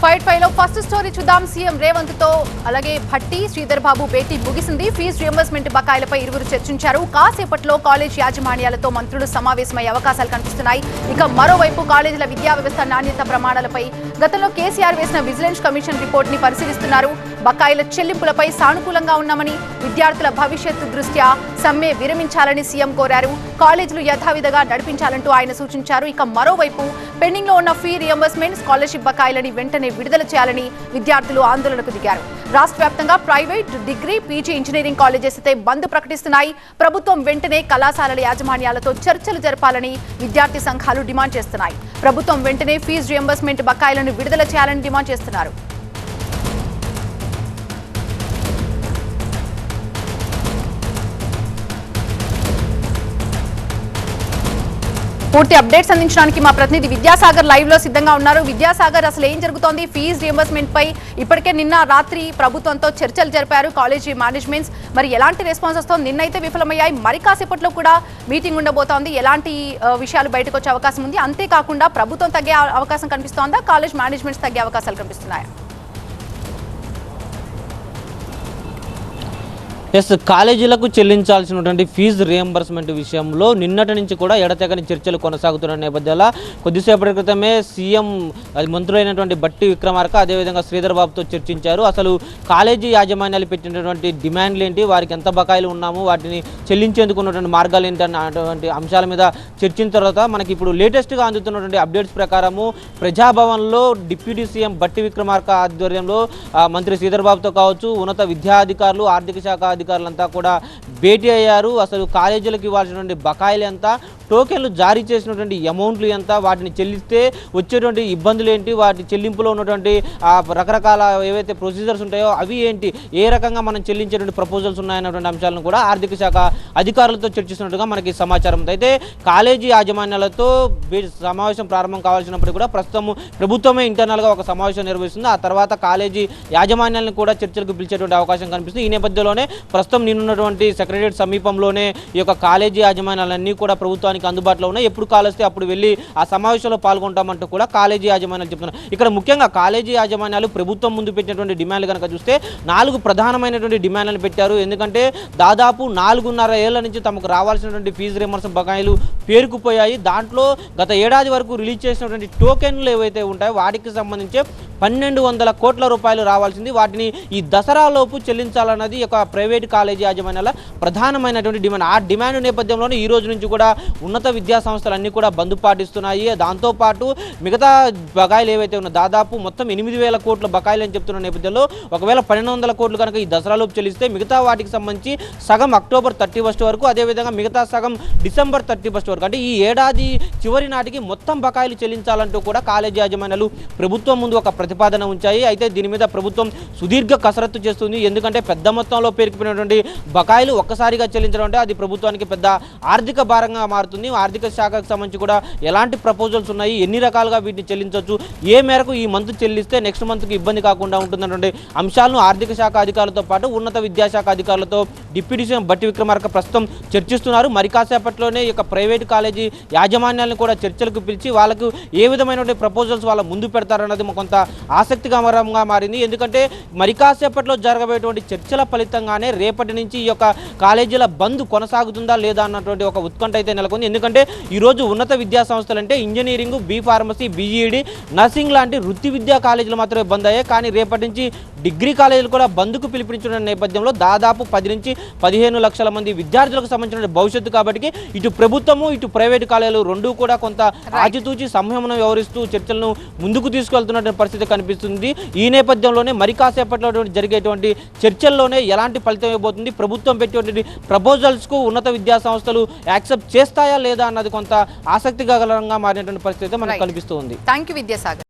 Fight five లో first story చూద్దాం. CM Revanth తో అలాగే భట్టి శ్రీధర్ బాబు భేటీ ముగిసింది. ఫీజు రియంబర్స్మెంట్ బకాయిలపై ఇరువురు చర్చించారు. కాసేపట్లో కాలేజ్ యాజమాన్యాలతో మంత్రులు సమావేశమయ్యే అవకాశాలు కనిపిస్తున్నాయి. ఇక మరోవైపు కాలేజీల విద్యా వ్యవస్థ నాణ్యత ప్రమాణాలపై గతంలో కేసీఆర్ వేసిన విజిలెన్స్ కమిషన్ రిపోర్ట్ ని పరిశీలిస్తున్నారు. బకాయిల చెల్లింపులపై సానుకూలంగా ఉన్నామని, విద్యార్థుల భవిష్యత్తు దృష్ట్యా సమ్మె విరమించాలని సీఎం కోరారు. కాలేజీలు యథావిధిగా నడిపించాలంటూ ఆయన సూచించారు. ఇక మరోవైపు పెండింగ్ లో ఉన్న ఫీ రియంబర్స్మెంట్, స్కాలర్షిప్ బకాయిలని వెంటనే విడుదల చేయాలని విద్యార్థులు ఆందోళనకు దిగారు. రాష్ట్ర వ్యాప్తంగా private, degree, PG engineering colleges అయితే బంద్ ప్రకటిస్తున్నాయి. ప్రభుత్వం వెంటనే కళాశాలల యాజమాన్యాలతో చర్చలు జరపాలని విద్యార్థి సంఘాలు డిమాండ్ చేస్తున్నాయి. ప్రభుత్వం వెంటనే ఫీజు రియంబర్స్మెంట్ బకాయిలను విడుదల చేయాలని డిమాండ్ చేస్తున్నారు. పూర్తి అప్డేట్స్ అందించడానికి మా ప్రతినిధి విద్యాసాగర్ లైవ్ లో సిద్ధంగా ఉన్నారు. విద్యాసాగర్, అసలు ఏం జరుగుతోంది? ఫీజు రియంబర్స్మెంట్ పై ఇప్పటికే నిన్న రాత్రి ప్రభుత్వంతో చర్చలు జరిపారు కాలేజీ మేనేజ్మెంట్స్. మరి ఎలాంటి రెస్పాన్స్ వస్తోంది? నిన్నైతే విఫలమయ్యాయి, మరి కాసేపట్లో కూడా మీటింగ్ ఉండబోతోంది. ఎలాంటి విషయాలు బయటకు వచ్చే అవకాశం ఉంది? అంతేకాకుండా ప్రభుత్వం తగ్గే అవకాశం కనిపిస్తోందా? కాలేజ్ మేనేజ్మెంట్స్ తగ్గే అవకాశాలు కనిపిస్తున్నాయా? కాలేజీలకు చెల్లించాల్సినటువంటి ఫీజు రియంబర్స్మెంట్ విషయంలో నిన్నటి నుంచి కూడా ఎడతెగని చర్చలు కొనసాగుతున్న నేపథ్యంలో కొద్దిసేపటి క్రితమే సీఎం మంత్రులైనటువంటి బట్టి విక్రమార్క అదేవిధంగా శ్రీధర్ బాబుతో చర్చించారు. అసలు కాలేజీ యాజమాన్యాలు పెట్టినటువంటి డిమాండ్లు ఏంటి, వారికి ఎంత బకాయిలు ఉన్నాము, వాటిని చెల్లించేందుకు ఉన్నటువంటి మార్గాలు ఏంటి అన్నటువంటి అంశాల మీద చర్చించిన తర్వాత మనకి ఇప్పుడు లేటెస్ట్గా అందుతున్నటువంటి అప్డేట్స్ ప్రకారము ప్రజాభవన్లో డిప్యూటీ సీఎం బట్టి విక్రమార్క ఆధ్వర్యంలో మంత్రి శ్రీధర్ బాబుతో కావచ్చు, ఉన్నత విద్యాధికారులు, ఆర్థిక శాఖ అధికారులంతా కూడా భేటీ అయ్యారు. అసలు కాలేజీలకు ఇవ్వాల్సినటువంటి బకాయిలు ఎంత, టోకెన్లు జారీ చేసినటువంటి అమౌంట్లు ఎంత, వాటిని చెల్లిస్తే వచ్చేటువంటి ఇబ్బందులు ఏంటి, వాటి చెల్లింపులో ఉన్నటువంటి రకరకాల ఏవైతే ప్రొసీజర్స్ ఉంటాయో అవి ఏంటి, ఏ రకంగా మనం చెల్లించేటువంటి ప్రపోజల్స్ ఉన్నాయన్నటువంటి అంశాలను కూడా ఆర్థిక శాఖ అధికారులతో చర్చిస్తున్నట్టుగా మనకి సమాచారం ఉంది. అయితే కాలేజీ యాజమాన్యాలతో సమావేశం ప్రారంభం కావాల్సినప్పుడు కూడా ప్రస్తుతం ప్రభుత్వమే ఇంటర్నల్గా ఒక సమావేశం నిర్వహిస్తుంది. ఆ తర్వాత కాలేజీ యాజమాన్యాలను కూడా చర్చలకు పిలిచేటువంటి అవకాశం కనిపిస్తుంది. ఈ నేపథ్యంలోనే ప్రస్తుతం నిన్నున్నటువంటి సెక్రటరియట్ సమీపంలోనే ఈ యొక్క కాలేజీ యాజమాన్యాలన్నీ కూడా ప్రభుత్వానికి అందుబాటులో ఉన్నాయి. ఎప్పుడు కాలొస్తే అప్పుడు వెళ్ళి ఆ సమావేశంలో పాల్గొంటామంటూ కూడా కాలేజీ యాజమాన్యాలు చెప్తున్నారు. ఇక్కడ ముఖ్యంగా కాలేజీ యాజమాన్యాలు ప్రభుత్వం ముందు పెట్టినటువంటి డిమాండ్లు కనుక చూస్తే 4 ప్రధానమైనటువంటి డిమాండ్లను పెట్టారు. ఎందుకంటే దాదాపు 4.5 ఏళ్ల నుంచి తమకు రావాల్సినటువంటి ఫీజు రియంబర్స్మెంట్ బకాయిలు పేరుకుపోయాయి. దాంట్లో గత ఏడాది వరకు రిలీజ్ చేసినటువంటి టోకెన్లు ఏవైతే ఉంటాయో వాటికి సంబంధించి 1200 కోట్ల రూపాయలు రావాల్సింది, వాటిని ఈ దసరాలోపు చెల్లించాలన్నది ఒక ప్రైవేట్ కాలేజీ యాజమాన్యాల ప్రధానమైనటువంటి డిమాండ్. ఆ డిమాండ్ నేపథ్యంలోనే ఈ రోజు నుంచి కూడా ఉన్నత విద్యా సంస్థలన్నీ కూడా బంద్ పాటిస్తున్నాయి. దాంతోపాటు మిగతా బకాయిలు ఏవైతే ఉన్నాయో దాదాపు మొత్తం 8000 కోట్ల బకాయిలు అని చెప్తున్న నేపథ్యంలో ఒకవేళ 1200 కోట్లు కనుక ఈ దసరాలోపు చెల్లిస్తే మిగతా వాటికి సంబంధించి సగం అక్టోబర్ 31 వరకు, అదేవిధంగా మిగతా సగం డిసెంబర్ 31 వరకు, అంటే ఈ ఏడాది చివరి నాటికి మొత్తం బకాయిలు చెల్లించాలంటూ కూడా కాలేజీ యాజమాన్యాలు ప్రభుత్వం ముందు ఒక ప్రతిపాదన ఉంచాయి. అయితే దీని మీద ప్రభుత్వం సుదీర్ఘ కసరత్తు చేస్తుంది. ఎందుకంటే పెద్ద మొత్తంలో పేరుకుపోయినటువంటి బకాయిలు ఒక్కసారిగా చెల్లించడం అంటే అది ప్రభుత్వానికి పెద్ద ఆర్థిక భారంగా మారుతుంది. ఆర్థిక శాఖకు సంబంధించి కూడా ఎలాంటి ప్రపోజల్స్ ఉన్నాయి, ఎన్ని రకాలుగా వీటిని చెల్లించవచ్చు, ఏ మేరకు ఈ మంత్ చెల్లిస్తే నెక్స్ట్ మంత్కి ఇబ్బంది కాకుండా ఉంటున్నటువంటి అంశాలను ఆర్థిక శాఖ అధికారులతో పాటు ఉన్నత విద్యాశాఖ అధికారులతో డిప్యూటీ సీఎం బట్టి విక్రమార్క ప్రస్తుతం చర్చిస్తున్నారు. మరి కాసేపట్లోనే ఈ యొక్క ప్రైవేట్ కాలేజీ యాజమాన్యాలను కూడా చర్చలకు పిలిచి వాళ్ళకు ఏ విధమైనటువంటి ప్రపోజల్స్ వాళ్ళ ముందు పెడతారన్నది కొంత ఆసక్తికరంగా మారింది. ఎందుకంటే మరి కాసేపట్లో జరగబోయేటువంటి చర్చల ఫలితంగానే రేపటి నుంచి ఈ యొక్క కాలేజీల బంద్ కొనసాగుతుందా లేదా అన్నటువంటి ఒక ఉత్కంఠ అయితే నెలకొంది. ఎందుకంటే ఈరోజు ఉన్నత విద్యా సంస్థలు అంటే engineering, B pharmacy, BEd, nursing లాంటి వృత్తి విద్యా కాలేజీలు మాత్రమే బంద్ అయ్యాయి. కానీ రేపటి నుంచి డిగ్రీ కాలేజీలు కూడా బంద్కు పిలుపునిచ్చిన నేపథ్యంలో దాదాపు 10 నుంచి 15 లక్షల మంది విద్యార్థులకు సంబంధించిన భవిష్యత్తు కాబట్టి ఇటు ప్రభుత్వము ఇటు ప్రైవేటు కాలేజీలు రెండూ కూడా కొంత ఆచితూచి సంయమనం వ్యవహరిస్తూ చర్చలను ముందుకు తీసుకెళ్తున్నటువంటి పరిస్థితి కనిపిస్తుంది. ఈ నేపథ్యంలోనే మరి కాసేపట్లో జరిగేటువంటి చర్చల్లోనే ఎలాంటి ఫలితం ఇవ్వబోతుంది, ప్రభుత్వం పెట్టేటువంటి ప్రపోజల్స్కు ఉన్నత విద్యా సంస్థలు యాక్సెప్ట్ చేస్తాయా లేదా అన్నది కొంత ఆసక్తికరంగా మారినటువంటి పరిస్థితి మనకు కనిపిస్తుంది. థాంక్యూ విద్యాసాగర్.